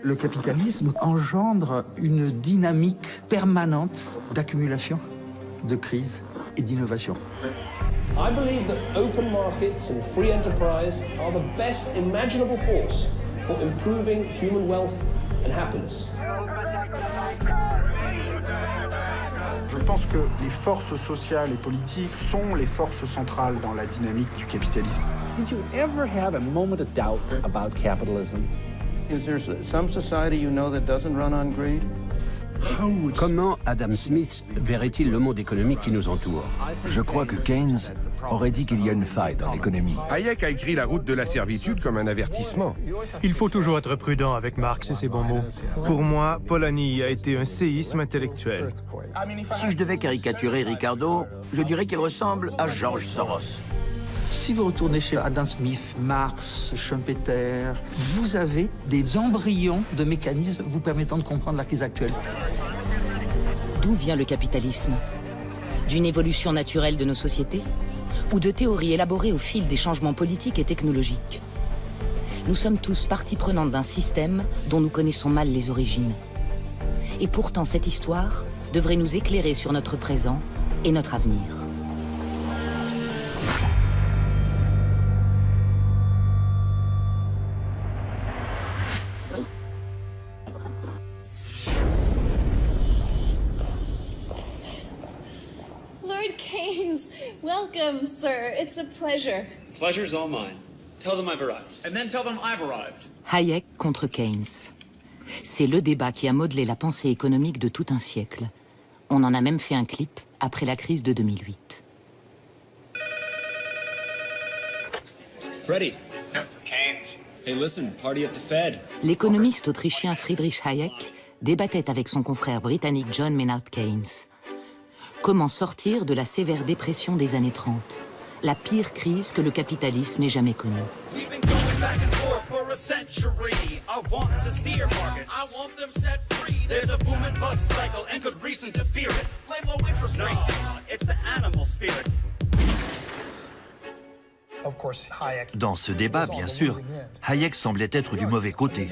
Le capitalisme engendre une dynamique permanente d'accumulation, de crise et d'innovation. I believe that open markets and free enterprise are the best imaginable force for improving human wealth and happiness. Je pense que les forces sociales et politiques sont les forces centrales dans la dynamique du capitalisme. Did you ever have a moment of doubt about capitalism? Is there some society you know that doesn't run on greed? Comment Adam Smith verrait-il le monde économique qui nous entoure? Je crois que Keynes aurait dit qu'il y a une faille dans l'économie. Hayek a écrit La route de la servitude comme un avertissement. Il faut toujours être prudent avec Marx et ses bons mots. Pour moi, Polanyi a été un séisme intellectuel. Si je devais caricaturer Ricardo, je dirais qu'il ressemble à George Soros. Si vous retournez chez Adam Smith, Marx, Schumpeter, vous avez des embryons de mécanismes vous permettant de comprendre la crise actuelle. D'où vient le capitalisme? D'une évolution naturelle de nos sociétés? Ou de théories élaborées au fil des changements politiques et technologiques? Nous sommes tous partie prenante d'un système dont nous connaissons mal les origines. Et pourtant, cette histoire devrait nous éclairer sur notre présent et notre avenir. Lord Keynes, welcome, sir. It's a pleasure. The pleasure's all mine. Tell them I've arrived. And then tell them I've arrived. Hayek contre Keynes. C'est le débat qui a modelé la pensée économique de tout un siècle. On en a même fait un clip après la crise de 2008. Freddy. Yep. Keynes. Hey, listen, party at the Fed. L'économiste autrichien Friedrich Hayek débattait avec son confrère britannique John Maynard Keynes. Comment sortir de la sévère dépression des années 30, la pire crise que le capitalisme ait jamais connue. Dans ce débat, bien sûr, Hayek semblait être du mauvais côté.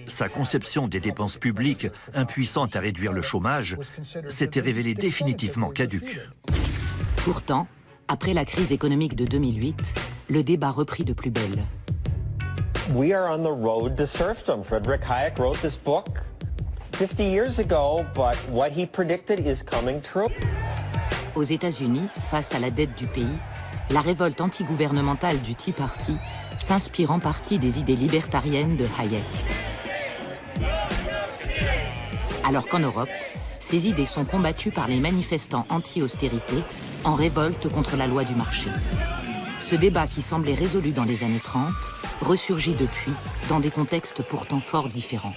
Sa conception des dépenses publiques, impuissante à réduire le chômage, s'était révélée définitivement caduque. Pourtant, après la crise économique de 2008, le débat reprit de plus belle. We are on the road to serfdom. Friedrich Hayek wrote this book 50 years ago, but what he predicted is coming true. Aux États-Unis, face à la dette du pays, la révolte antigouvernementale du Tea Party s'inspire en partie des idées libertariennes de Hayek. Alors qu'en Europe, ces idées sont combattues par les manifestants anti-austérité en révolte contre la loi du marché. Ce débat qui semblait résolu dans les années 30 ressurgit depuis dans des contextes pourtant fort différents.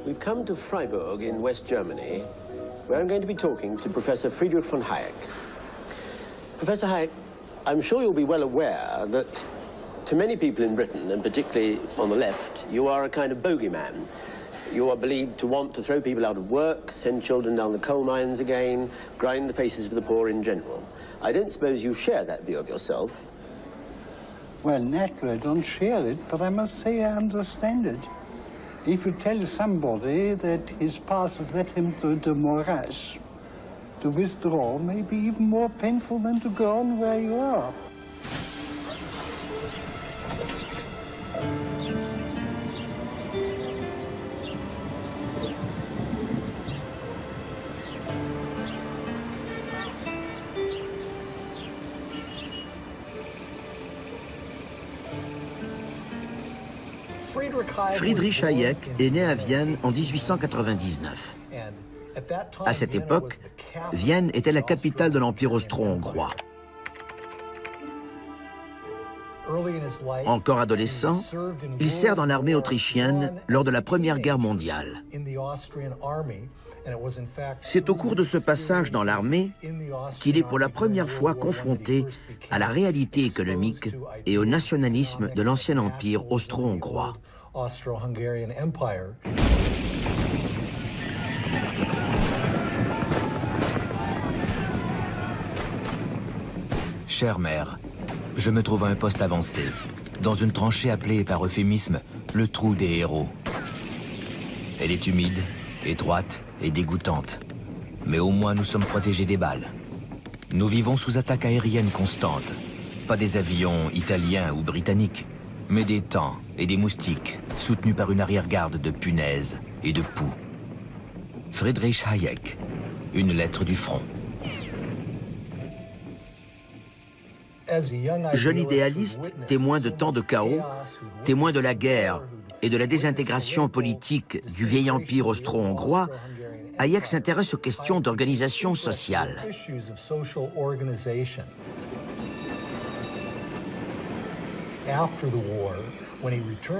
We've come to Freiburg in West Germany, where I'm going to be talking to Professor Friedrich von Hayek. Professor Hayek, I'm sure you'll be well aware that to many people in Britain, and particularly on the left, you are a kind of bogeyman. You are believed to want to throw people out of work, send children down the coal mines again, grind the paces of the poor in general. I don't suppose you share that view of yourself. Well, naturally I don't share it, but I must say I understand it. If you tell somebody that his past has led him to the morass, to withdraw may be even more painful than to go on where you are. Friedrich Hayek est né à Vienne en 1899. À cette époque, Vienne était la capitale de l'Empire austro-hongrois. Encore adolescent, il sert dans l'armée autrichienne lors de la Première Guerre mondiale. C'est au cours de ce passage dans l'armée qu'il est pour la première fois confronté à la réalité économique et au nationalisme de l'ancien empire austro-hongrois. Chère mère, je me trouve à un poste avancé, dans une tranchée appelée par euphémisme le trou des héros. Elle est humide, étroite et dégoûtante. Mais au moins nous sommes protégés des balles. Nous vivons sous attaque aérienne constante. Pas des avions italiens ou britanniques, mais des tanks et des moustiques, soutenus par une arrière-garde de punaises et de poux. Friedrich Hayek, une lettre du front. Jeune idéaliste, témoin de tant de chaos, témoin de la guerre et de la désintégration politique du vieil empire austro-hongrois, Hayek s'intéresse aux questions d'organisation sociale.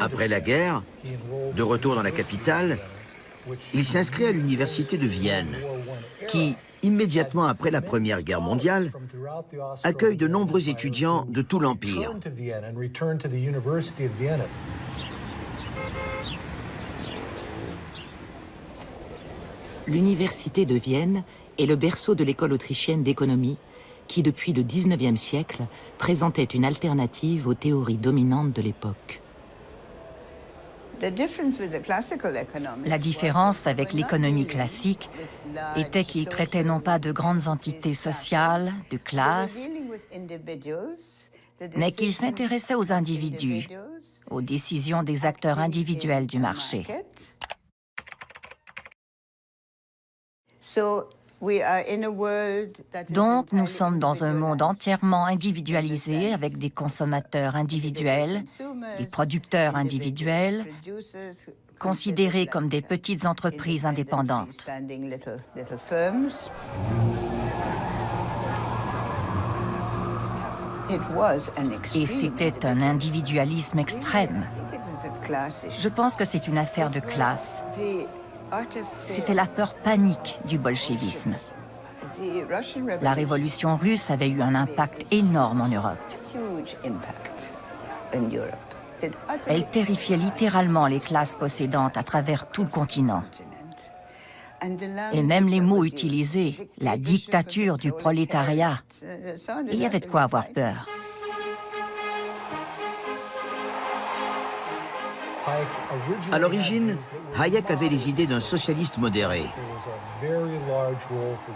Après la guerre, de retour dans la capitale, il s'inscrit à l'université de Vienne, qui, immédiatement après la Première Guerre mondiale, accueille de nombreux étudiants de tout l'Empire. L'université de Vienne est le berceau de l'école autrichienne d'économie qui, depuis le XIXe siècle, présentait une alternative aux théories dominantes de l'époque. La différence avec l'économie classique était qu'il traitait non pas de grandes entités sociales, de classes, mais qu'il s'intéressait aux individus, aux décisions des acteurs individuels du marché. Donc, nous sommes dans un monde entièrement individualisé avec des consommateurs individuels, des producteurs individuels, considérés comme des petites entreprises indépendantes. Et c'était un individualisme extrême. Je pense que c'est une affaire de classe. C'était la peur panique du bolchevisme. La révolution russe avait eu un impact énorme en Europe. Elle terrifiait littéralement les classes possédantes à travers tout le continent. Et même les mots utilisés, la dictature du prolétariat, il y avait de quoi avoir peur. À l'origine, Hayek avait les idées d'un socialiste modéré.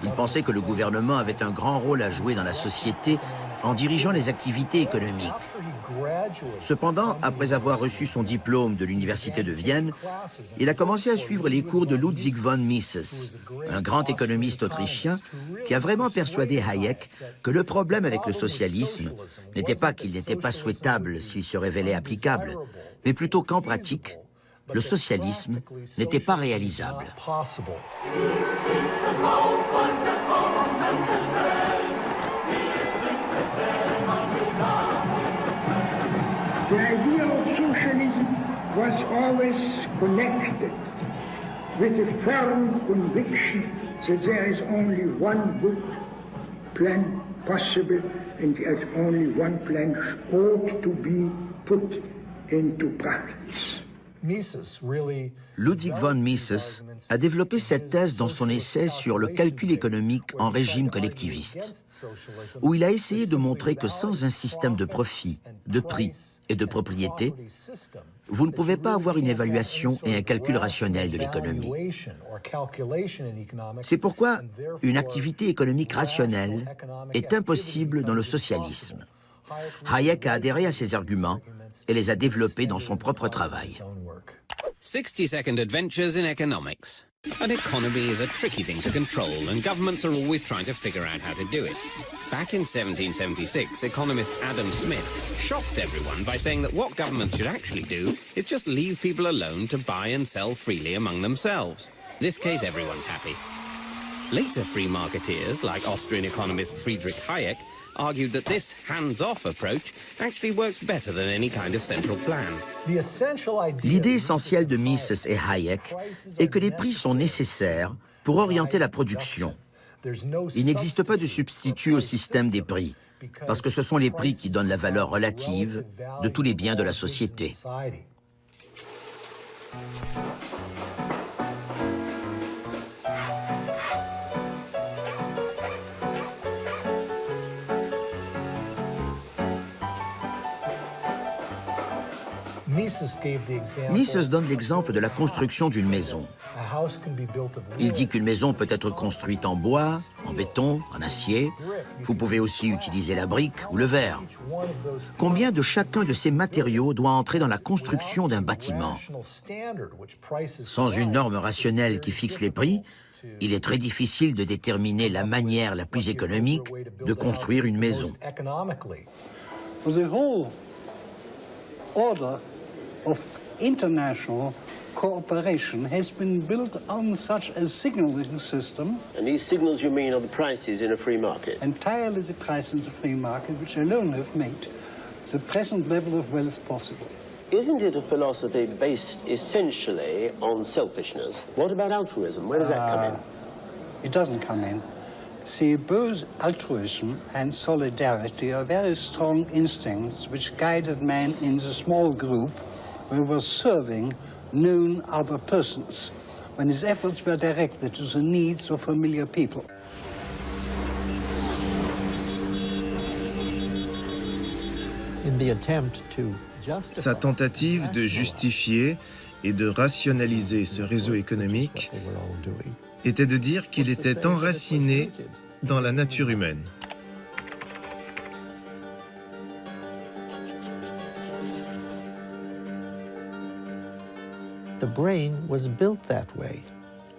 Il pensait que le gouvernement avait un grand rôle à jouer dans la société en dirigeant les activités économiques. Cependant, après avoir reçu son diplôme de l'université de Vienne, il a commencé à suivre les cours de Ludwig von Mises, un grand économiste autrichien qui a vraiment persuadé Hayek que le problème avec le socialisme n'était pas qu'il n'était pas souhaitable s'il se révélait applicable, mais plutôt qu'en pratique, le socialisme n'était pas réalisable. The idea of socialism was always connected with a firm conviction that there is only one good plan possible and that only one plan ought to be put into practice. Ludwig von Mises a développé cette thèse dans son essai sur le calcul économique en régime collectiviste, où il a essayé de montrer que sans un système de profit, de prix et de propriété, vous ne pouvez pas avoir une évaluation et un calcul rationnel de l'économie. C'est pourquoi une activité économique rationnelle est impossible dans le socialisme. Hayek a adhéré à ces arguments et les a développés dans son propre travail. 60-second adventures in economics. An economy is a tricky thing to control, and governments are always trying to figure out how to do it. Back in 1776, economist Adam Smith shocked everyone by saying that what governments should actually do is just leave people alone to buy and sell freely among themselves. In this case, everyone's happy. Later free marketeers, like Austrian economist Friedrich Hayek, argued that this hands-off approach actually works better than any kind of central plan. L'idée essentielle de Mises et Hayek est que les prix sont nécessaires Pour orienter la production, il n'existe pas de substitut au système des prix, parce que ce sont les prix qui donnent la valeur relative de tous les biens de la société. Mises donne l'exemple de la construction d'une maison. Il dit qu'une maison peut être construite en bois, en béton, en acier. Vous pouvez aussi utiliser la brique ou le verre. Combien de chacun de ces matériaux doit entrer dans la construction d'un bâtiment? Sans une norme rationnelle qui fixe les prix, il est très difficile de déterminer la manière la plus économique de construire une maison. Of international cooperation has been built on such a signaling system. And these signals, you mean, are the prices in a free market? Entirely the prices in the free market, which alone have made the present level of wealth possible. Isn't it a philosophy based essentially on selfishness? What about altruism? Where does that come in? It doesn't come in. See, both altruism and solidarity are very strong instincts which guided man in the small group where he was serving known other persons, when his efforts were directed to the needs of familiar people. Sa tentative de justifier et de rationaliser ce réseau économique était de dire qu'il était enraciné dans la nature humaine.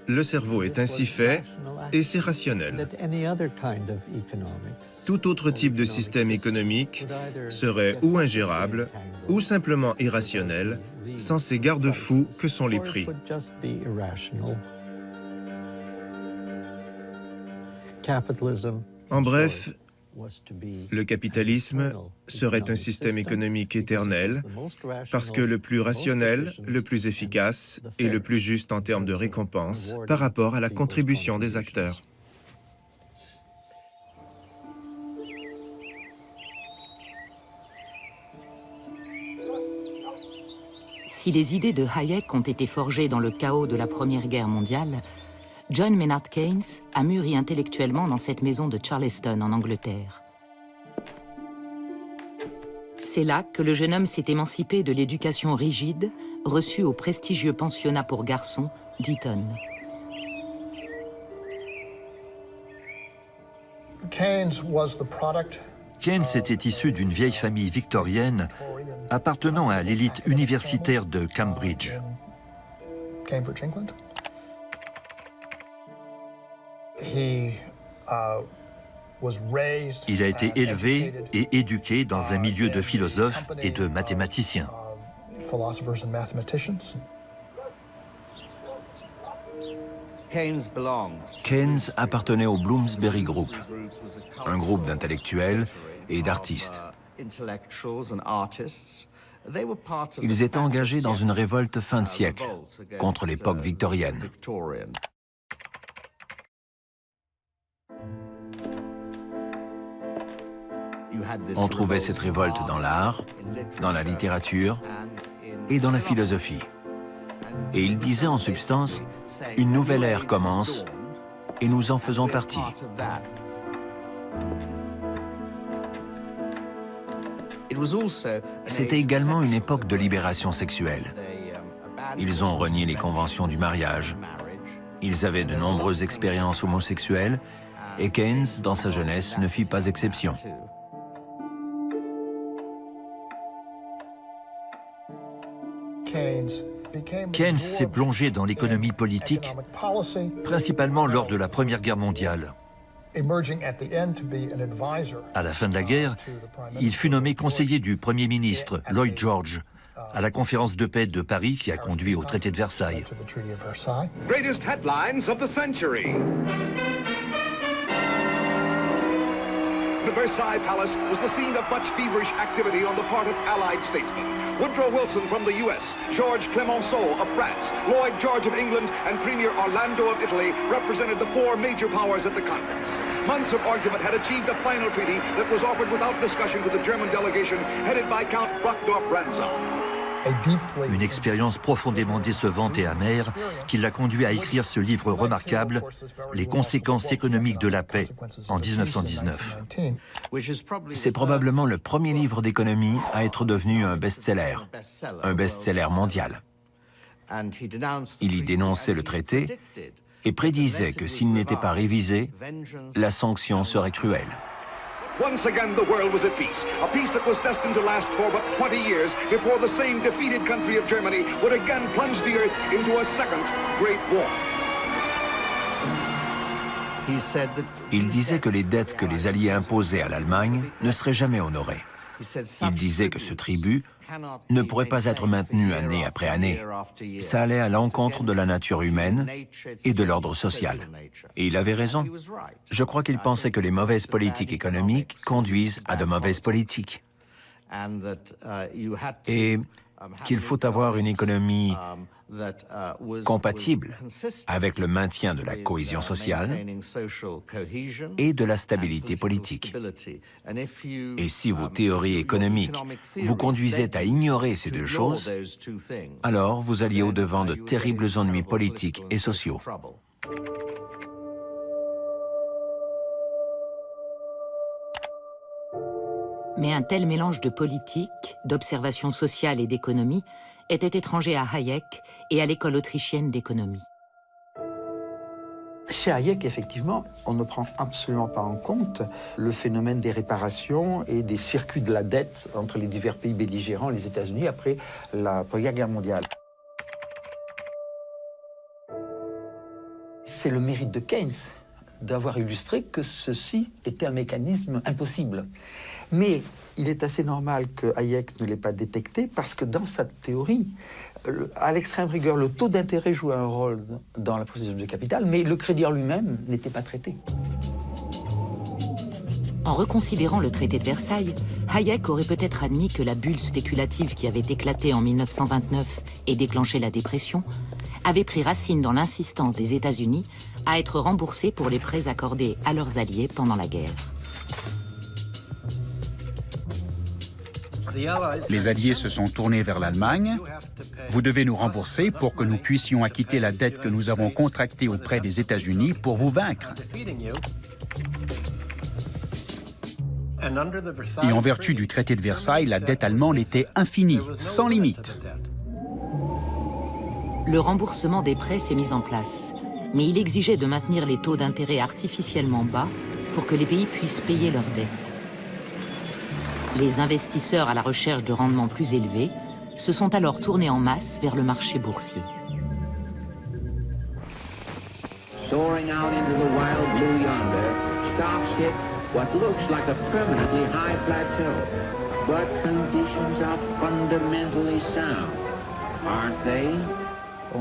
Le cerveau est ainsi fait et c'est rationnel. Tout autre type de système économique serait ou ingérable ou simplement irrationnel, sans ces garde-fous que sont les prix. En bref, le capitalisme serait un système économique éternel parce que le plus rationnel, le plus efficace et le plus juste en termes de récompense par rapport à la contribution des acteurs. Si les idées de Hayek ont été forgées dans le chaos de la Première Guerre mondiale, John Maynard Keynes a mûri intellectuellement dans cette maison de Charleston, en Angleterre. C'est là que le jeune homme s'est émancipé de l'éducation rigide reçue au prestigieux pensionnat pour garçons d'Eton. Keynes était issu d'une vieille famille victorienne appartenant à l'élite universitaire de Cambridge. Il a été élevé et éduqué dans un milieu de philosophes et de mathématiciens. Keynes appartenait au Bloomsbury Group, un groupe d'intellectuels et d'artistes. Ils étaient engagés dans une révolte fin de siècle contre l'époque victorienne. On trouvait cette révolte dans l'art, dans la littérature et dans la philosophie. Et il disait en substance, une nouvelle ère commence et nous en faisons partie. C'était également une époque de libération sexuelle. Ils ont renié les conventions du mariage. Ils avaient de nombreuses expériences homosexuelles et Keynes, dans sa jeunesse, ne fit pas exception. Keynes s'est plongé dans l'économie politique, principalement lors de la Première Guerre mondiale. À la fin de la guerre, il fut nommé conseiller du Premier ministre, Lloyd George, à la conférence de paix de Paris qui a conduit au traité de Versailles. The Versailles Palace was the scene of much feverish activity on the part of Allied statesmen. Woodrow Wilson from the U.S., Georges Clemenceau of France, Lloyd George of England, and Premier Orlando of Italy represented the four major powers at the conference. Months of argument had achieved a final treaty that was offered without discussion to the German delegation headed by Count Brockdorff-Rantzau. Une expérience profondément décevante et amère qui l'a conduit à écrire ce livre remarquable, Les conséquences économiques de la paix, en 1919. C'est probablement le premier livre d'économie à être devenu un best-seller mondial. Il y dénonçait le traité et prédisait que s'il n'était pas révisé, la sanction serait cruelle. Once again, the world was at peace, a peace that was destined to last for but 20 years before the same defeated country of Germany would again plunge the earth into a second Great War. Il disait que les dettes que les Alliés imposaient à l'Allemagne ne seraient jamais honorées. Il disait que ce tribut ne pourrait pas être maintenu année après année. Ça allait à l'encontre de la nature humaine et de l'ordre social. Et il avait raison. Je crois qu'il pensait que les mauvaises politiques économiques conduisent à de mauvaises politiques. Et qu'il faut avoir une économie compatible avec le maintien de la cohésion sociale et de la stabilité politique. Et si vos théories économiques vous conduisaient à ignorer ces deux choses, alors vous alliez au-devant de terribles ennuis politiques et sociaux. Mais un tel mélange de politique, d'observation sociale et d'économie était étranger à Hayek et à l'école autrichienne d'économie. Chez Hayek, effectivement, on ne prend absolument pas en compte le phénomène des réparations et des circuits de la dette entre les divers pays belligérants, les États-Unis, après la Première Guerre mondiale. C'est le mérite de Keynes d'avoir illustré que ceci était un mécanisme impossible. Mais il est assez normal que Hayek ne l'ait pas détecté parce que dans sa théorie, à l'extrême rigueur, le taux d'intérêt jouait un rôle dans la processus de capital, mais le crédit en lui-même n'était pas traité. En reconsidérant le traité de Versailles, Hayek aurait peut-être admis que la bulle spéculative qui avait éclaté en 1929 et déclenché la dépression avait pris racine dans l'insistance des États-Unis à être remboursés pour les prêts accordés à leurs alliés pendant la guerre. Les Alliés se sont tournés vers l'Allemagne. Vous devez nous rembourser pour que nous puissions acquitter la dette que nous avons contractée auprès des États-Unis pour vous vaincre. Et en vertu du traité de Versailles, la dette allemande était infinie, sans limite. Le remboursement des prêts s'est mis en place, mais il exigeait de maintenir les taux d'intérêt artificiellement bas pour que les pays puissent payer leurs dettes. Les investisseurs à la recherche de rendements plus élevés se sont alors tournés en masse vers le marché boursier. Soaring out into the wild blue yonder, stocks hit what looks like a permanently high plateau. But conditions are fundamentally sound, aren't they?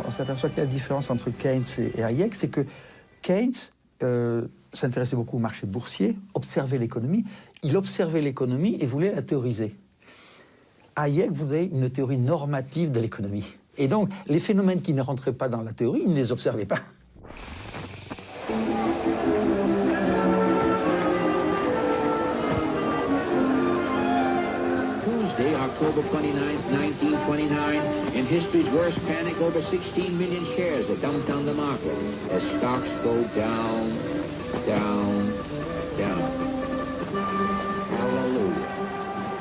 On s'aperçoit que la différence entre Keynes et Hayek, c'est que Keynes s'intéressait beaucoup au marché boursier, observait l'économie. Il observait l'économie et voulait la théoriser. Hayek voulait une théorie normative de l'économie. Et donc, les phénomènes qui ne rentraient pas dans la théorie, il ne les observait pas. Tuesday, October 29th, 1929, in history's worst panic, over 16 million shares are dumped on the market as stocks go down, down, down.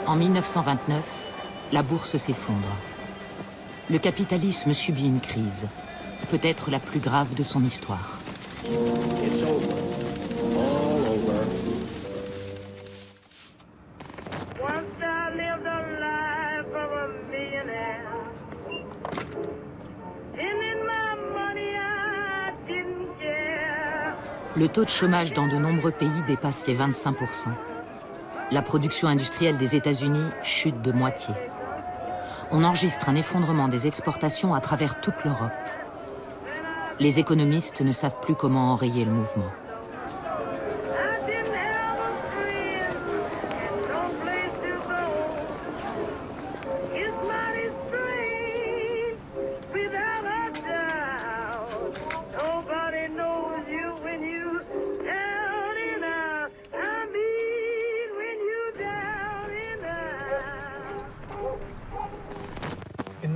En 1929, la bourse s'effondre. Le capitalisme subit une crise, peut-être la plus grave de son histoire. It's over. All over. Once I lived a life of a millionaire. And in my money I didn't care. Le taux de chômage dans de nombreux pays dépasse les 25%. La production industrielle des États-Unis chute de moitié. On enregistre un effondrement des exportations à travers toute l'Europe. Les économistes ne savent plus comment enrayer le mouvement.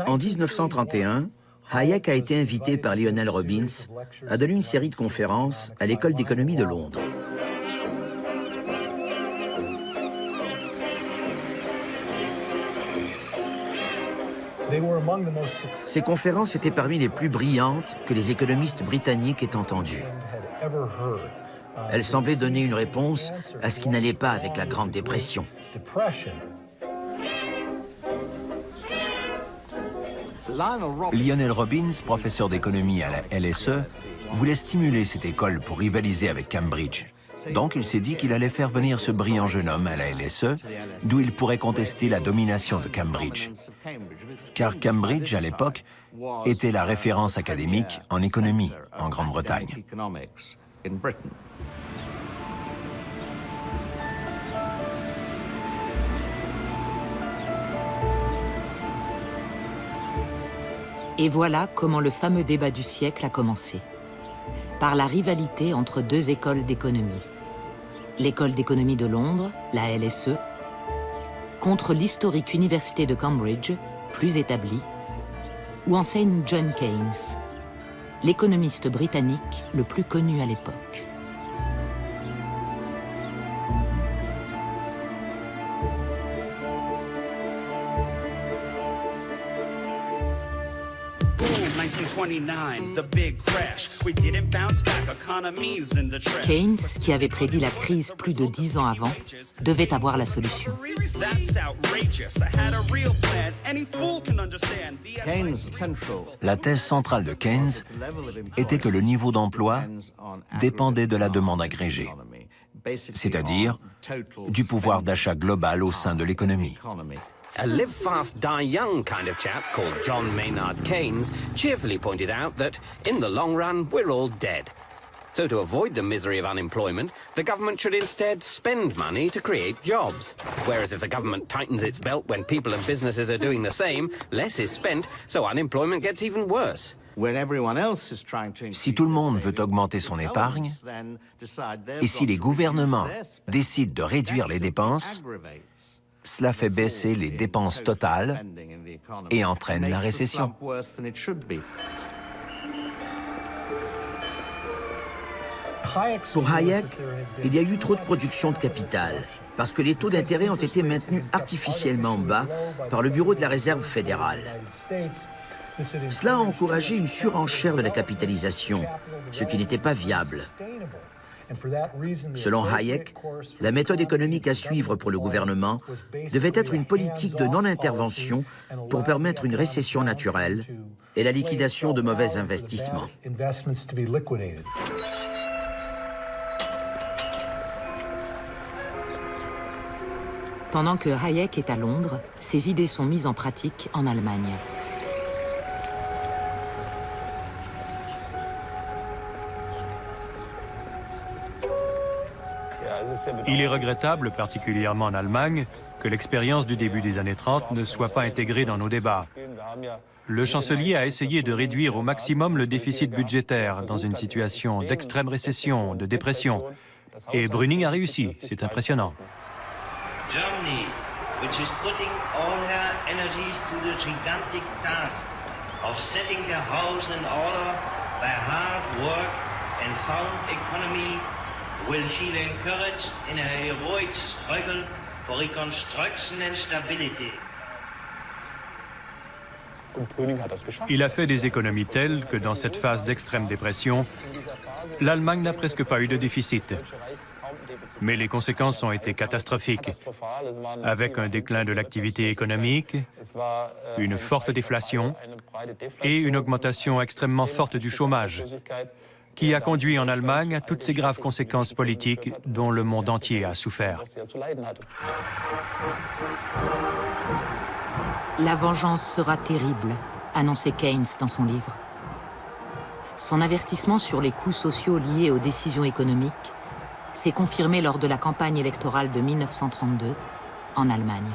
En 1931, Hayek a été invité par Lionel Robbins à donner une série de conférences à l'École d'économie de Londres. Ces conférences étaient parmi les plus brillantes que les économistes britanniques aient entendues. Elles semblaient donner une réponse à ce qui n'allait pas avec la Grande Dépression. Lionel Robbins, professeur d'économie à la LSE, voulait stimuler cette école pour rivaliser avec Cambridge. Donc il s'est dit qu'il allait faire venir ce brillant jeune homme à la LSE, d'où il pourrait contester la domination de Cambridge. Car Cambridge, à l'époque, était la référence académique en économie en Grande-Bretagne. Et voilà comment le fameux débat du siècle a commencé. Par la rivalité entre deux écoles d'économie. L'école d'économie de Londres, la LSE, contre l'historique université de Cambridge, plus établie, où enseigne John Keynes, l'économiste britannique le plus connu à l'époque. Keynes, qui avait prédit la crise plus de 10 ans avant, devait avoir la solution. La thèse centrale de Keynes était que le niveau d'emploi dépendait de la demande agrégée, c'est-à-dire du pouvoir d'achat global au sein de l'économie. A live fast, die young kind of chap called John Maynard Keynes cheerfully pointed out that, in the long run, we're all dead. So to avoid the misery of unemployment, the government should instead spend money to create jobs. Whereas if the government tightens its belt when people and businesses are doing the same, less is spent, so unemployment gets even worse. Si tout le monde veut augmenter son épargne, et si les gouvernements décident de réduire les dépenses, cela fait baisser les dépenses totales et entraîne la récession. Pour Hayek, il y a eu trop de production de capital, parce que les taux d'intérêt ont été maintenus artificiellement bas par le Bureau de la Réserve fédérale. Cela a encouragé une surenchère de la capitalisation, ce qui n'était pas viable. Selon Hayek, la méthode économique à suivre pour le gouvernement devait être une politique de non-intervention pour permettre une récession naturelle et la liquidation de mauvais investissements. Pendant que Hayek est à Londres, ses idées sont mises en pratique en Allemagne. Il est regrettable, particulièrement en Allemagne, que l'expérience du début des années 30 ne soit pas intégrée dans nos débats. Le chancelier a essayé de réduire au maximum le déficit budgétaire dans une situation d'extrême récession, de dépression. Et Brüning a réussi, c'est impressionnant. Germany, which is putting all her energies to the gigantic task of setting their house in order by hard work and sound economy, will feel encouraged in a heroic struggle for reconstruction and stability. Il a fait des économies telles que dans cette phase d'extrême dépression, l'Allemagne n'a presque pas eu de déficit. Mais les conséquences ont été catastrophiques, avec un déclin de l'activité économique, une forte déflation et une augmentation extrêmement forte du chômage, qui a conduit en Allemagne à toutes ces graves conséquences politiques dont le monde entier a souffert. La vengeance sera terrible, annonçait Keynes dans son livre. Son avertissement sur les coûts sociaux liés aux décisions économiques s'est confirmé lors de la campagne électorale de 1932 en Allemagne.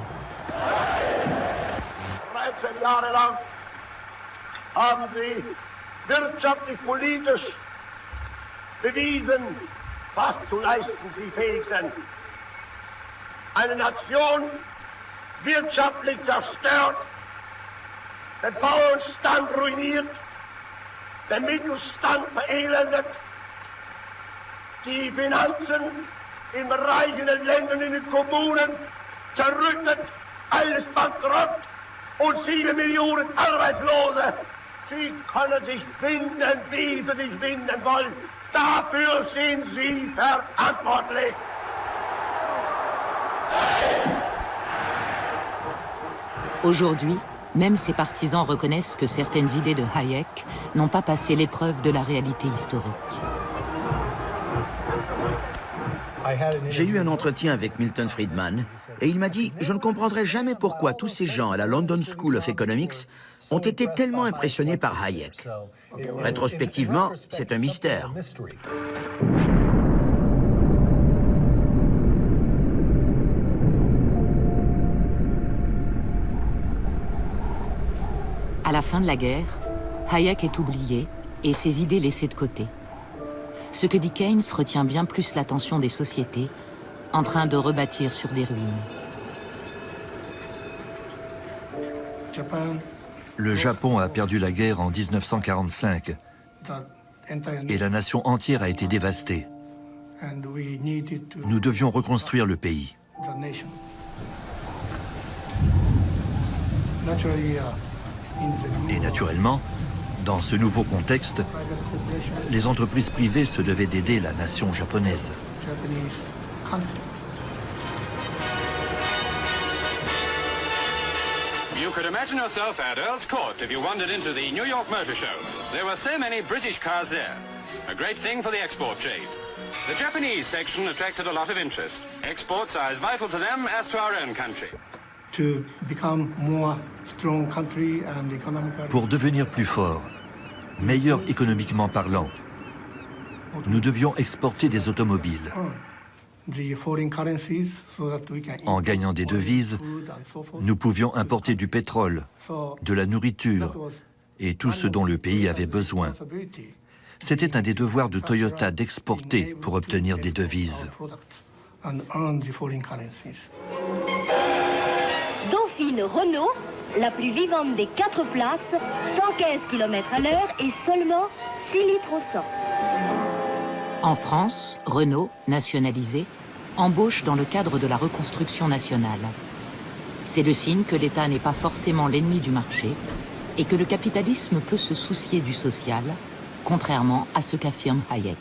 13 Jahre lang haben sie wirtschaftlich, politisch bewiesen, was zu leisten sie fähig sind. Eine Nation wirtschaftlich zerstört den Bauernstand ruiniert, den Mittelstand verelendet, die Finanzen in reichen Ländern, in den Kommunen zerrüttet, alles bankrott und 7 Millionen Arbeitslose. Sie können sich finden, wie sie sich finden wollen. Dafür sind Sie verantwortlich. Aujourd'hui, même ses partisans reconnaissent que certaines idées de Hayek n'ont pas passé l'épreuve de la réalité historique. J'ai eu un entretien avec Milton Friedman et il m'a dit « Je ne comprendrai jamais pourquoi tous ces gens à la London School of Economics ont été tellement impressionnés par Hayek. Rétrospectivement, c'est un mystère. » À la fin de la guerre, Hayek est oublié et ses idées laissées de côté. Ce que dit Keynes retient bien plus l'attention des sociétés en train de rebâtir sur des ruines. Le Japon a perdu la guerre en 1945 et la nation entière a été dévastée. Nous devions reconstruire le pays. Et naturellement, dans ce nouveau contexte, les entreprises privées se devaient d'aider la nation japonaise. You could imagine yourself at Earl's Court if you wandered into the New York Motor Show. There were so many British cars there. A great thing for the export trade. The Japanese section attracted a lot of interest. Exports are as vital to them as to our own country. Pour devenir plus fort, meilleur économiquement parlant, nous devions exporter des automobiles. En gagnant des devises, nous pouvions importer du pétrole, de la nourriture et tout ce dont le pays avait besoin. C'était un des devoirs de Toyota d'exporter pour obtenir des devises. Dauphine Renault, la plus vivante des 4 places, 115 km/h et seulement 6 litres au 100. En France, Renault, nationalisé, embauche dans le cadre de la reconstruction nationale. C'est le signe que l'État n'est pas forcément l'ennemi du marché et que le capitalisme peut se soucier du social, contrairement à ce qu'affirme Hayek.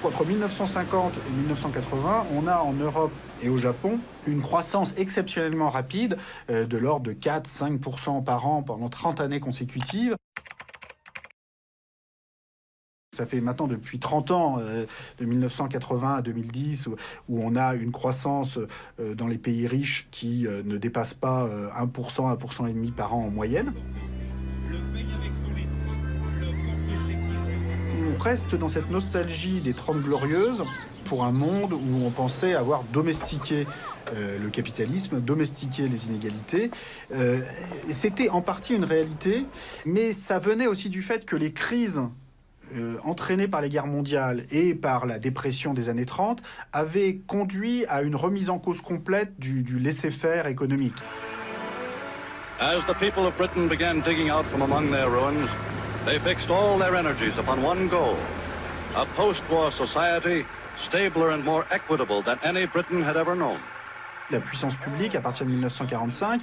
Entre 1950 et 1980, on a en Europe et au Japon une croissance exceptionnellement rapide de l'ordre de 4-5% par an pendant 30 années consécutives. Ça fait maintenant depuis 30 ans, de 1980 à 2010, où on a une croissance dans les pays riches qui ne dépasse pas 1%, 1,5% par an en moyenne. On reste dans cette nostalgie des 30 glorieuses pour un monde où on pensait avoir domestiqué le capitalisme, domestiqué les inégalités. C'était en partie une réalité, mais ça venait aussi du fait que les crises entraînés par les guerres mondiales et par la dépression des années 30, avaient conduit à une remise en cause complète du laisser-faire économique. As the people of Britain began digging out from among their ruins, they fixed all their energies upon one goal, a post-war society stabler and more equitable than any Britain had ever known. La puissance publique, à partir de 1945,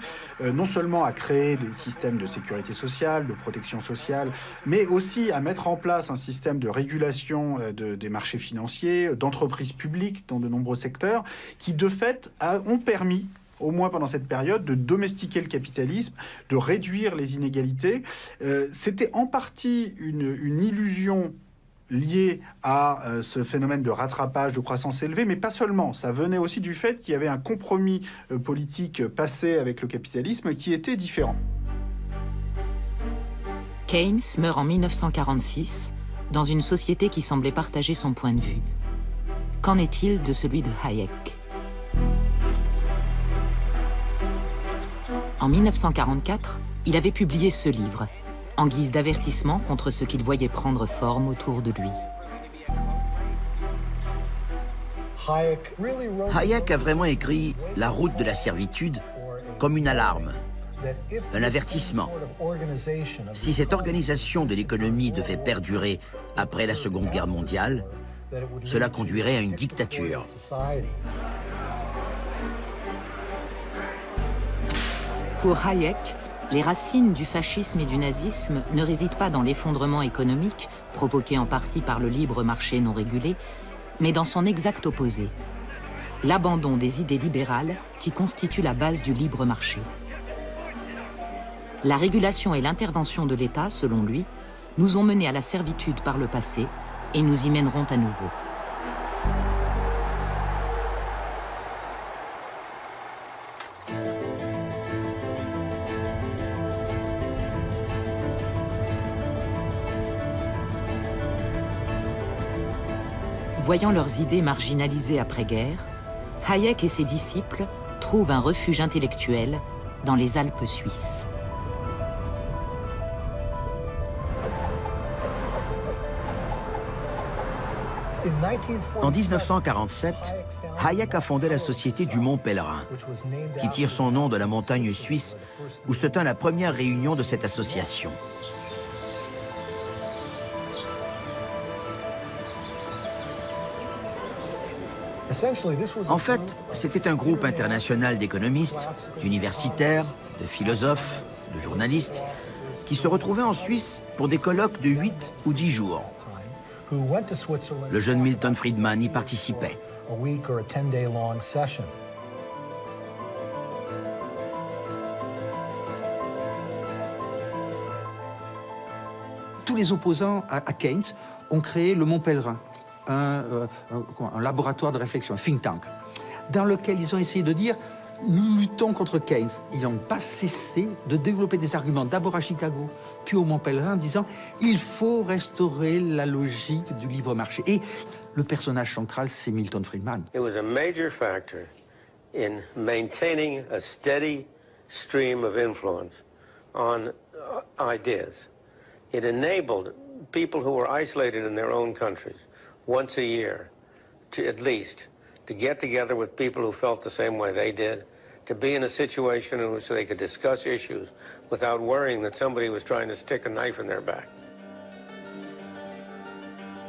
non seulement a créé des systèmes de sécurité sociale, de protection sociale, mais aussi à mettre en place un système de régulation des marchés financiers, d'entreprises publiques dans de nombreux secteurs, qui de fait ont permis, au moins pendant cette période, de domestiquer le capitalisme, de réduire les inégalités. C'était en partie une illusion lié à ce phénomène de rattrapage, de croissance élevée, mais pas seulement. Ça venait aussi du fait qu'il y avait un compromis politique passé avec le capitalisme qui était différent. Keynes meurt en 1946 dans une société qui semblait partager son point de vue. Qu'en est-il de celui de Hayek? En 1944, il avait publié ce livre, en guise d'avertissement contre ce qu'il voyait prendre forme autour de lui. Hayek a vraiment écrit La route de la servitude comme une alarme, un avertissement. Si cette organisation de l'économie devait perdurer après la Seconde Guerre mondiale, cela conduirait à une dictature. Pour Hayek, les racines du fascisme et du nazisme ne résident pas dans l'effondrement économique, provoqué en partie par le libre marché non régulé, mais dans son exact opposé, l'abandon des idées libérales qui constituent la base du libre marché. La régulation et l'intervention de l'État, selon lui, nous ont menés à la servitude par le passé et nous y mèneront à nouveau. Voyant leurs idées marginalisées après-guerre, Hayek et ses disciples trouvent un refuge intellectuel dans les Alpes suisses. En 1947, Hayek a fondé la Société du Mont Pèlerin, qui tire son nom de la montagne suisse où se tint la première réunion de cette association. En fait, c'était un groupe international d'économistes, d'universitaires, de philosophes, de journalistes, qui se retrouvaient en Suisse pour des colloques de 8 ou 10 jours. Le jeune Milton Friedman y participait. Tous les opposants à Keynes ont créé le Mont Pèlerin, un laboratoire de réflexion, un think tank, dans lequel ils ont essayé de dire nous luttons contre Keynes. Ils n'ont pas cessé de développer des arguments, d'abord à Chicago, puis au Mont Pèlerin, en disant il faut restaurer la logique du libre marché. Et le personnage central, c'est Milton Friedman. It was a major factor in maintaining a steady stream of influence on ideas. It enabled people who were isolated in their own countries once a year, to at least, to get together with people who felt the same way they did, to be in a situation in which they could discuss issues without worrying that somebody was trying to stick a knife in their back.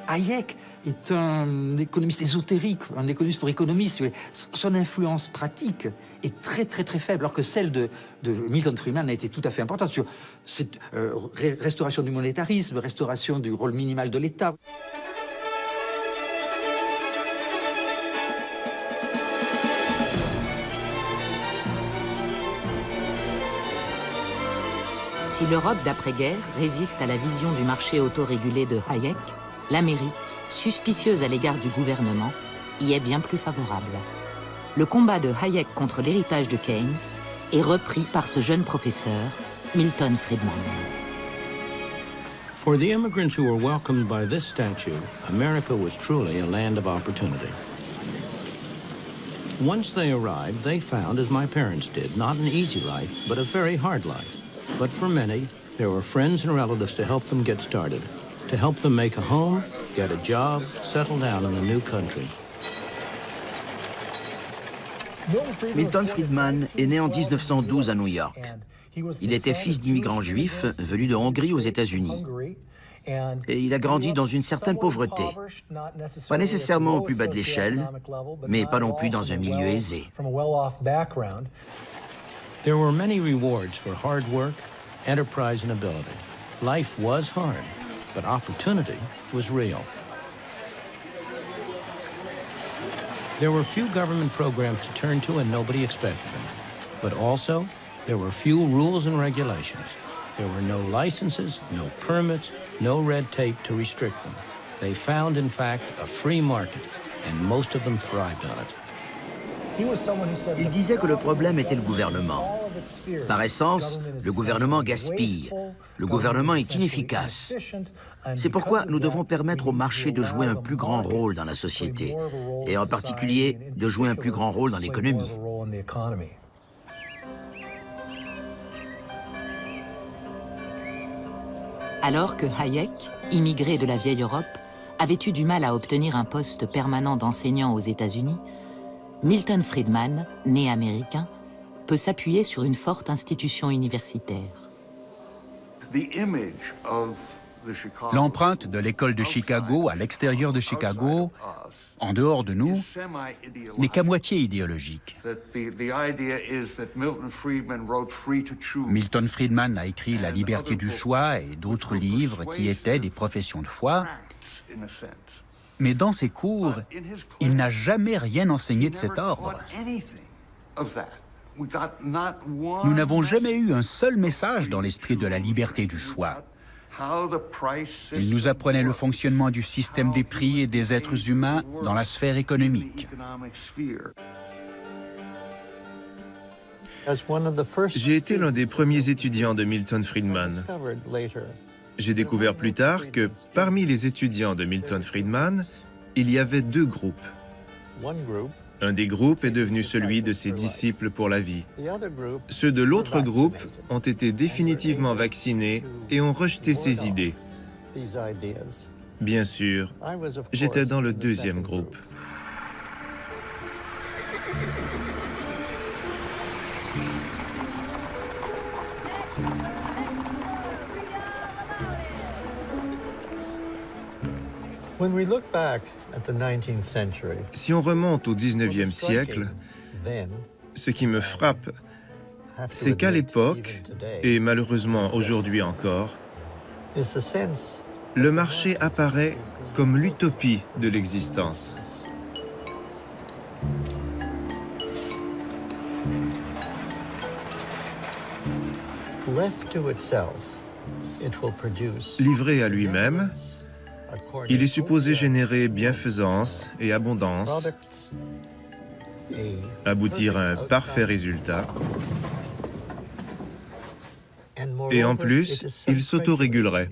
Hayek est un économiste ésotérique, un économiste pour économistes. Son influence pratique est très faible, alors que celle de Milton Friedman a été tout à fait importante sur cette restauration du monétarisme, restauration du rôle minimal de l'État. Si l'Europe d'après-guerre résiste à la vision du marché autorégulé de Hayek, l'Amérique, suspicieuse à l'égard du gouvernement, y est bien plus favorable. Le combat de Hayek contre l'héritage de Keynes est repris par ce jeune professeur, Milton Friedman. For the immigrants who were welcomed by this statue, America was truly a land of opportunity. Once they arrived, they found, as my parents did, not an easy life, but a very hard life. But for many, there were friends and relatives to help them get started, to help them make a home, get a job, settle down in the new country. Milton Friedman est né en 1912 à New York. Il était fils d'immigrants juifs venus de Hongrie aux États-Unis. Et il a grandi dans une certaine pauvreté. Pas nécessairement au plus bas de l'échelle, mais pas non plus dans un milieu aisé. There were many rewards for hard work, enterprise, and ability. Life was hard, but opportunity was real. There were few government programs to turn to and nobody expected them. But also, there were few rules and regulations. There were no licenses, no permits, no red tape to restrict them. They found, in fact, a free market, and most of them thrived on it. Il disait que le problème était le gouvernement. Par essence, le gouvernement gaspille. Le gouvernement est inefficace. C'est pourquoi nous devons permettre au marché de jouer un plus grand rôle dans la société, et en particulier de jouer un plus grand rôle dans l'économie. Alors que Hayek, immigré de la vieille Europe, avait eu du mal à obtenir un poste permanent d'enseignant aux États-Unis, Milton Friedman, né américain, peut s'appuyer sur une forte institution universitaire. L'empreinte de l'école de Chicago à l'extérieur de Chicago, en dehors de nous, n'est qu'à moitié idéologique. Milton Friedman a écrit La liberté du choix et d'autres livres qui étaient des professions de foi, mais dans ses cours, il n'a jamais rien enseigné de cet ordre. Nous n'avons jamais eu un seul message dans l'esprit de la liberté du choix. Il nous apprenait le fonctionnement du système des prix et des êtres humains dans la sphère économique. J'ai été l'un des premiers étudiants de Milton Friedman. J'ai découvert plus tard que parmi les étudiants de Milton Friedman, il y avait deux groupes. Un des groupes est devenu celui de ses disciples pour la vie. Ceux de l'autre groupe ont été définitivement vaccinés et ont rejeté ces idées. Bien sûr, j'étais dans le deuxième groupe. Si on remonte au 19e siècle, ce qui me frappe, c'est qu'à l'époque, et malheureusement aujourd'hui encore, le marché apparaît comme l'utopie de l'existence. Livré à lui-même, il est supposé générer bienfaisance et abondance, aboutir à un parfait résultat, et en plus, il s'autorégulerait.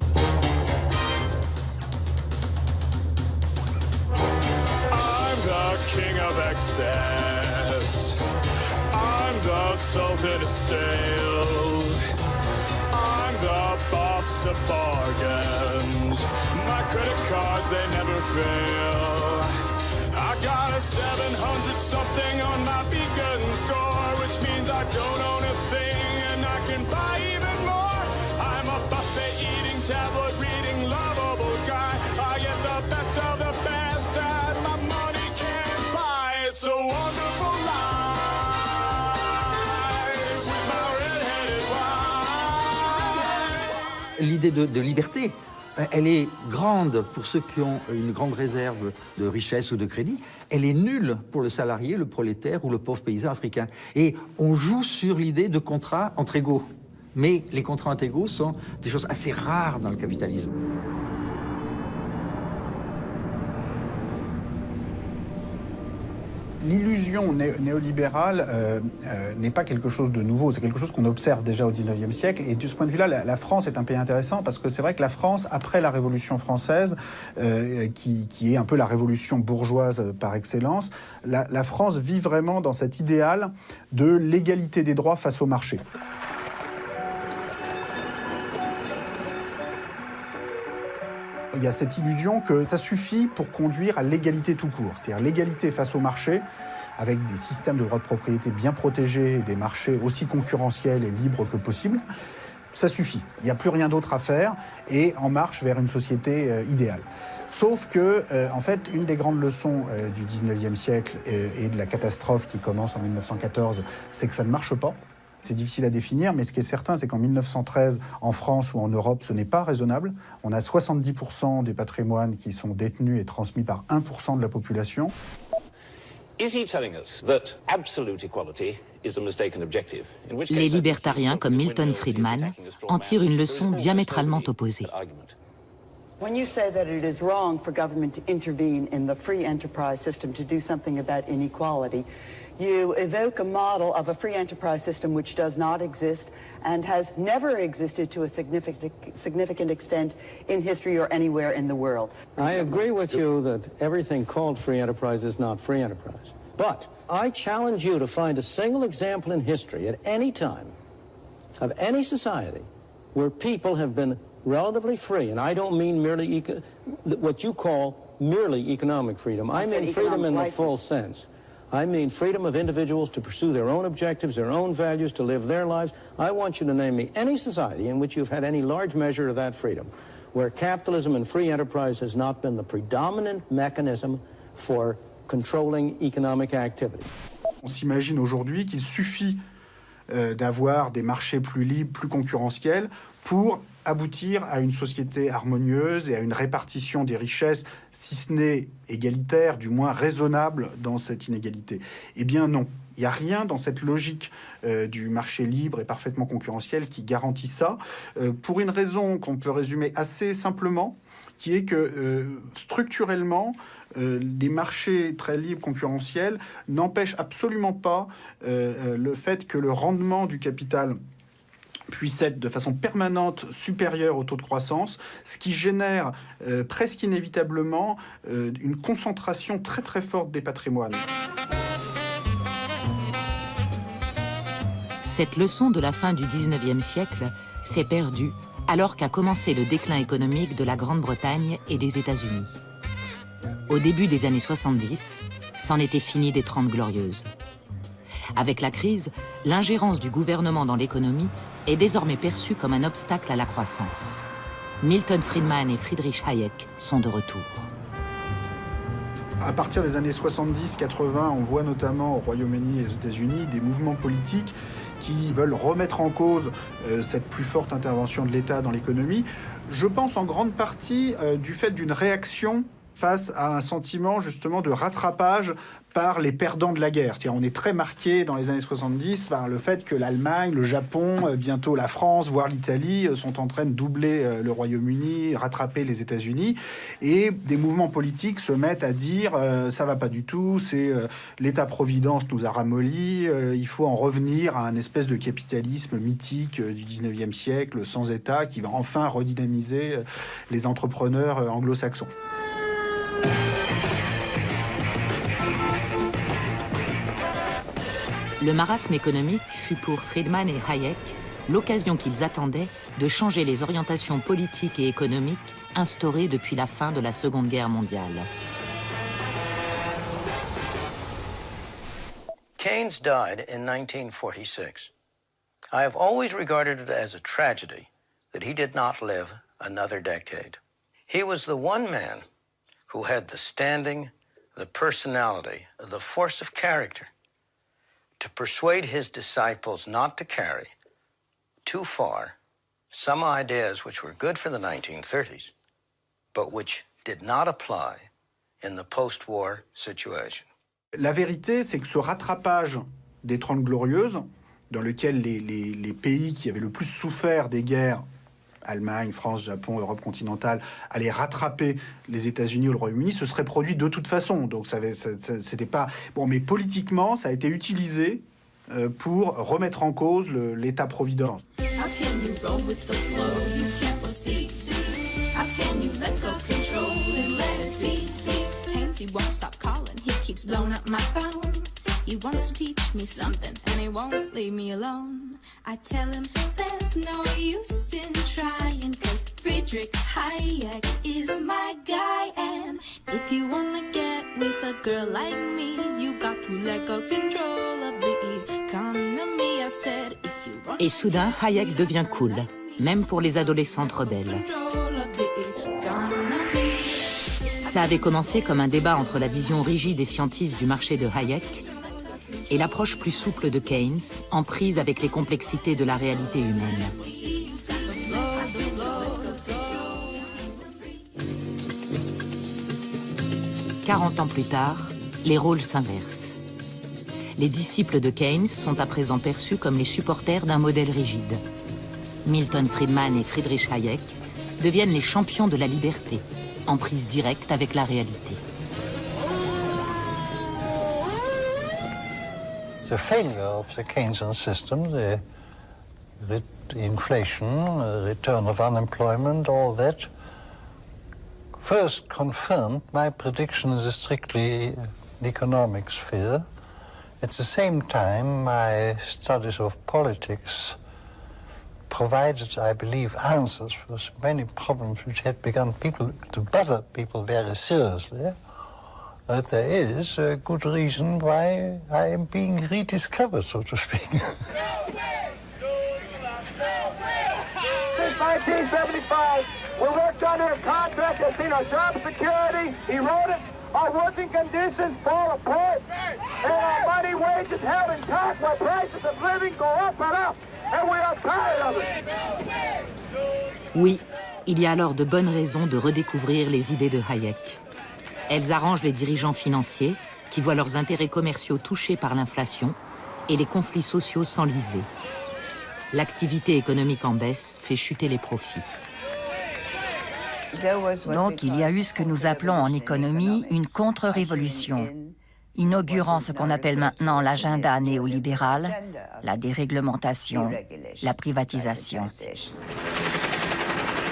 Of bargains, my credit cards, they never fail. I got a 700 something on my beacon score, which means I don't own a thing and I can buy even more. I'm a buffet eating, tabloid reading, lovable guy. I get the best of the best that my money can't buy. It's a wonderful life with my red-headed wife. L'idée de liberté, elle est grande pour ceux qui ont une grande réserve de richesse ou de crédit. Elle est nulle pour le salarié, le prolétaire ou le pauvre paysan africain. Et on joue sur l'idée de contrats entre égaux. Mais les contrats entre égaux sont des choses assez rares dans le capitalisme. L'illusion néolibérale n'est pas quelque chose de nouveau, c'est quelque chose qu'on observe déjà au XIXe siècle. Et de ce point de vue-là, la France est un pays intéressant parce que c'est vrai que la France, après la Révolution française, qui est un peu la révolution bourgeoise par excellence, la France vit vraiment dans cet idéal de l'égalité des droits face au marché. Il y a cette illusion que ça suffit pour conduire à l'égalité tout court, c'est-à-dire l'égalité face au marché, avec des systèmes de droits de propriété bien protégés et des marchés aussi concurrentiels et libres que possible. Ça suffit, il n'y a plus rien d'autre à faire et en marche vers une société idéale. Sauf que, en fait, une des grandes leçons du 19e siècle et de la catastrophe qui commence en 1914, c'est que ça ne marche pas. C'est difficile à définir, mais ce qui est certain, c'est qu'en 1913, en France ou en Europe, ce n'est pas raisonnable. On a 70% des patrimoines qui sont détenus et transmis par 1% de la population. Les libertariens, comme Milton Friedman, en tirent une leçon diamétralement opposée. When you say that it is wrong for government to intervene in the free enterprise system to do something about inequality, you evoke a model of a free enterprise system which does not exist and has never existed to a significant extent in history or anywhere in the world. I agree with you that everything called free enterprise is not free enterprise. But I challenge you to find a single example in history at any time of any society where people have been relatively free, and I don't mean merely what you call merely economic freedom. I mean freedom in the full sense. I mean freedom of individuals to pursue their own objectives, their own values, to live their lives. I want you to name me any society in which you've had any large measure of that freedom, where capitalism and free enterprise has not been the predominant mechanism for controlling economic activity. On s'imagine aujourd'hui qu'il suffit d'avoir des marchés plus libres, plus concurrentiels, pour aboutir à une société harmonieuse et à une répartition des richesses, si ce n'est égalitaire, du moins raisonnable dans cette inégalité. Eh bien non, il n'y a rien dans cette logique du marché libre et parfaitement concurrentiel qui garantit ça, pour une raison qu'on peut résumer assez simplement, qui est que structurellement, des marchés très libres, concurrentiels, n'empêchent absolument pas le fait que le rendement du capital puisse être de façon permanente supérieur au taux de croissance, ce qui génère presque inévitablement une concentration très très forte des patrimoines. Cette leçon de la fin du XIXe siècle s'est perdue alors qu'a commencé le déclin économique de la Grande-Bretagne et des États-Unis. Au début des années 70, c'en était fini des 30 glorieuses. Avec la crise, l'ingérence du gouvernement dans l'économie est désormais perçue comme un obstacle à la croissance. Milton Friedman et Friedrich Hayek sont de retour. À partir des années 70-80, on voit notamment au Royaume-Uni et aux États-Unis des mouvements politiques qui veulent remettre en cause cette plus forte intervention de l'État dans l'économie. Je pense en grande partie du fait d'une réaction face à un sentiment justement de rattrapage par les perdants de la guerre. C'est-à-dire, on est très marqué dans les années 70 par le fait que l'Allemagne, le Japon, bientôt la France, voire l'Italie, sont en train de doubler le Royaume-Uni, rattraper les États-Unis. Et des mouvements politiques se mettent à dire ça va pas du tout, c'est l'État-providence nous a ramollis, il faut en revenir à un espèce de capitalisme mythique du 19e siècle, sans État, qui va enfin redynamiser les entrepreneurs anglo-saxons. Le marasme économique fut pour Friedman et Hayek l'occasion qu'ils attendaient de changer les orientations politiques et économiques instaurées depuis la fin de la Seconde Guerre mondiale. Keynes died in 1946. I have always regarded it as a tragedy that he did not live another decade. He was the one man who had the standing, the personality, the force of character to persuade his disciples not to carry too far some ideas which were good for the 1930s, but which did not apply in the post-war situation. La vérité, c'est que ce rattrapage des 30 glorieuses, dans lequel les pays qui avaient le plus souffert des guerres, Allemagne, France, Japon, Europe continentale, allaient rattraper les États-Unis ou le Royaume-Uni, se serait produit de toute façon. Donc c'était pas... Bon, mais politiquement, ça a été utilisé pour remettre en cause l'État-providence. He wants to teach me something, and he won't leave me alone. I tell him there's no use in trying, cause Friedrich Hayek is my guy. And if you wanna get with a girl like me, you got to let go control of the economy. I said, if you want. Et soudain, Hayek devient cool, même pour les adolescentes rebelles. Ça avait commencé comme un débat entre la vision rigide et scientiste du marché de Hayek et l'approche plus souple de Keynes, en prise avec les complexités de la réalité humaine. « 40 ans plus tard, les rôles s'inversent. Les disciples de Keynes sont à présent perçus comme les supporters d'un modèle rigide. Milton Friedman et Friedrich Hayek deviennent les champions de la liberté, en prise directe avec la réalité. The failure of the Keynesian system, the inflation, return of unemployment, all that, first confirmed my prediction in the strictly economic sphere. At the same time, my studies of politics provided, I believe, answers for many problems which had begun to bother people very seriously. But there is a good reason why I am being rediscovered, so to speak. Since 1975, we worked under a contract that's seen our job security eroded, our working conditions fall apart, and our money wages held intact while prices of living go up and up, and we are tired of it. Oui, il y a alors de bonnes raisons de redécouvrir les idées de Hayek. Elles arrangent les dirigeants financiers qui voient leurs intérêts commerciaux touchés par l'inflation et les conflits sociaux s'enliser. L'activité économique en baisse fait chuter les profits. Donc il y a eu ce que nous appelons en économie une contre-révolution, inaugurant ce qu'on appelle maintenant l'agenda néolibéral, la déréglementation, la privatisation.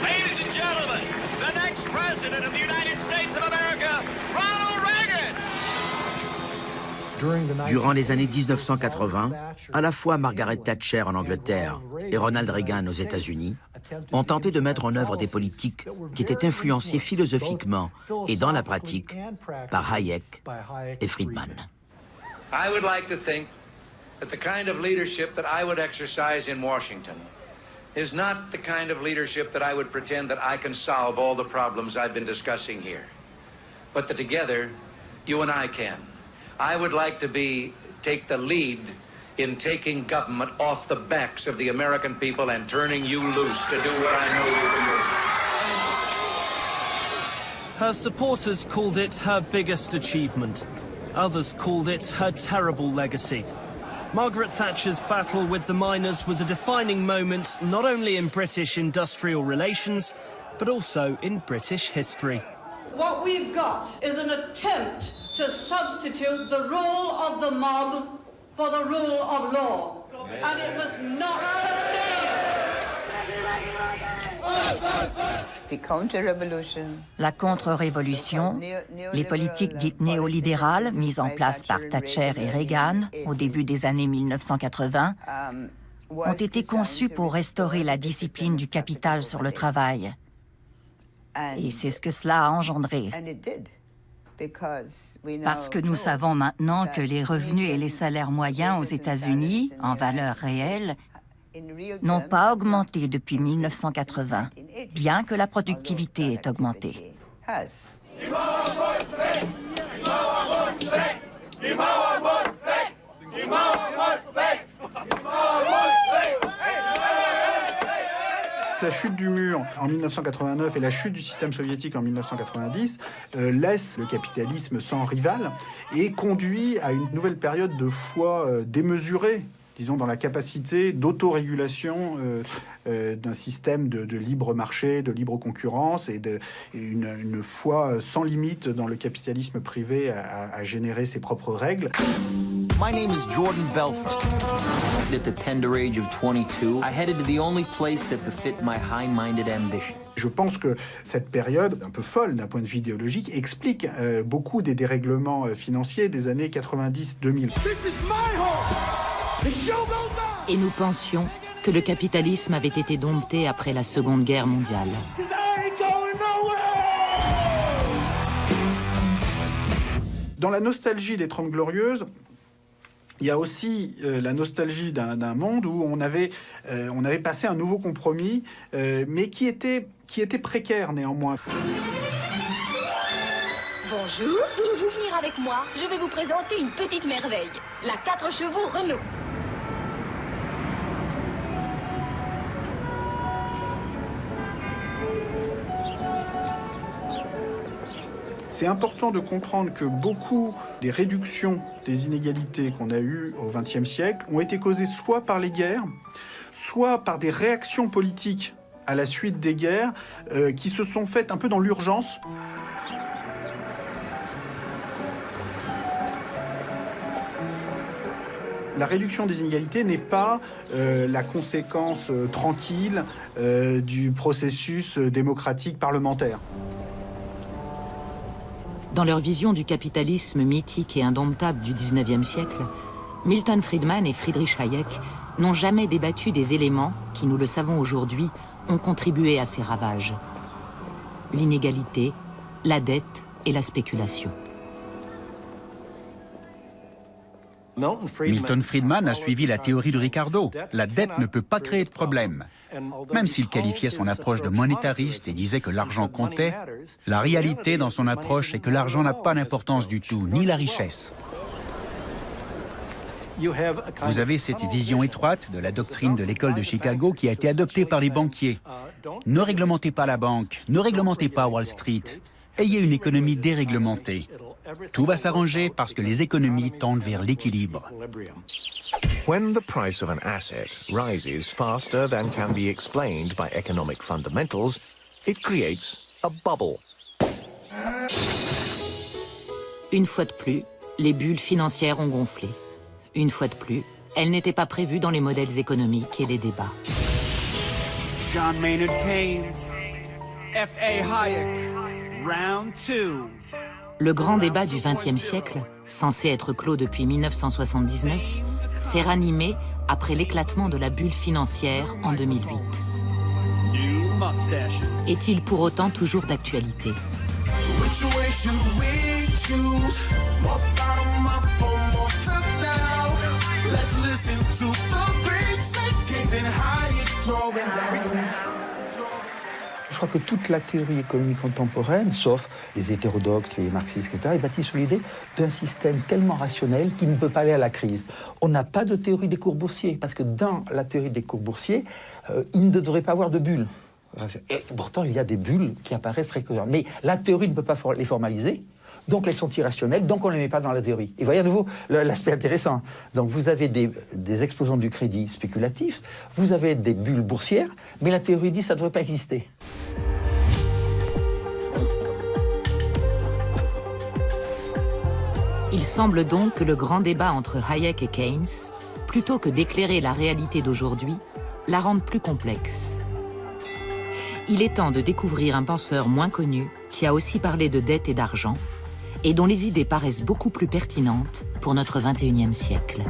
Ladies and gentlemen, the next president of the United States of America, Ronald Reagan. Durant les années 1980, à la fois Margaret Thatcher en Angleterre et Ronald Reagan aux États-Unis ont tenté de mettre en œuvre des politiques qui étaient influencées philosophiquement et dans la pratique par Hayek et Friedman. I would like to think that the kind of leadership that I would exercise in Washington is not the kind of leadership that I would pretend that I can solve all the problems I've been discussing here, but that together, you and I can. I would like to take the lead in taking government off the backs of the American people and turning you loose to do what I know you can do. Her supporters called it her biggest achievement. Others called it her terrible legacy. Margaret Thatcher's battle with the miners was a defining moment not only in British industrial relations, but also in British history. What we've got is an attempt to substitute the rule of the mob for the rule of law, and it must not succeed. La contre-révolution, les politiques dites néolibérales mises en place par Thatcher et Reagan au début des années 1980 ont été conçues pour restaurer la discipline du capital sur le travail. Et c'est ce que cela a engendré. Parce que nous savons maintenant que les revenus et les salaires moyens aux États-Unis, en valeur réelle, n'ont pas augmenté depuis 1980, bien que la productivité ait augmenté. La chute du mur en 1989 et la chute du système soviétique en 1990 laissent le capitalisme sans rival et conduit à une nouvelle période de foi démesurée, disons, dans la capacité d'autorégulation d'un système de libre marché, de libre concurrence et une foi sans limite dans le capitalisme privé à générer ses propres règles. My name is Jordan Belfort. At the tender age of 22, I headed to the only place that befit my high-minded ambition. Je pense que cette période, un peu folle d'un point de vue idéologique, explique beaucoup des dérèglements financiers des années 90-2000. Et nous pensions que le capitalisme avait été dompté après la Seconde Guerre mondiale. Dans la nostalgie des 30 Glorieuses, il y a aussi la nostalgie d'un monde où on avait passé un nouveau compromis, mais qui était précaire néanmoins. Bonjour, pouvez-vous venir avec moi? Je vais vous présenter une petite merveille, la 4 chevaux Renault. C'est important de comprendre que beaucoup des réductions des inégalités qu'on a eues au XXe siècle ont été causées soit par les guerres, soit par des réactions politiques à la suite des guerres qui se sont faites un peu dans l'urgence. La réduction des inégalités n'est pas la conséquence tranquille du processus démocratique parlementaire. Dans leur vision du capitalisme mythique et indomptable du XIXe siècle, Milton Friedman et Friedrich Hayek n'ont jamais débattu des éléments qui, nous le savons aujourd'hui, ont contribué à ces ravages. L'inégalité, la dette et la spéculation. Milton Friedman a suivi la théorie de Ricardo. La dette ne peut pas créer de problème. Même s'il qualifiait son approche de monétariste et disait que l'argent comptait, la réalité dans son approche est que l'argent n'a pas d'importance du tout, ni la richesse. Vous avez cette vision étroite de la doctrine de l'école de Chicago qui a été adoptée par les banquiers. Ne réglementez pas la banque, ne réglementez pas Wall Street. Ayez une économie déréglementée. Tout va s'arranger parce que les économies tendent vers l'équilibre. When the price of an asset rises faster than can be explained by economic fundamentals, it creates a bubble. Une fois de plus, les bulles financières ont gonflé. Une fois de plus, elles n'étaient pas prévues dans les modèles économiques et les débats. John Maynard Keynes, F.A. Hayek, round 2. Le grand débat du XXe siècle, censé être clos depuis 1979, s'est ranimé après l'éclatement de la bulle financière en 2008. Est-il pour autant toujours d'actualité? Je crois que toute la théorie économique contemporaine, sauf les hétérodoxes, les marxistes, etc., est bâtie sur l'idée d'un système tellement rationnel qu'il ne peut pas aller à la crise. On n'a pas de théorie des cours boursiers, parce que dans la théorie des cours boursiers, il ne devrait pas avoir de bulles. Et pourtant, il y a des bulles qui apparaissent régulièrement. Mais la théorie ne peut pas les formaliser, donc elles sont irrationnelles, donc on ne les met pas dans la théorie. Et voyez à nouveau l'aspect intéressant. Donc vous avez des explosions du crédit spéculatif, vous avez des bulles boursières, mais la théorie dit que ça ne devrait pas exister. Il semble donc que le grand débat entre Hayek et Keynes, plutôt que d'éclairer la réalité d'aujourd'hui, la rende plus complexe. Il est temps de découvrir un penseur moins connu qui a aussi parlé de dette et d'argent, et dont les idées paraissent beaucoup plus pertinentes pour notre XXIe siècle.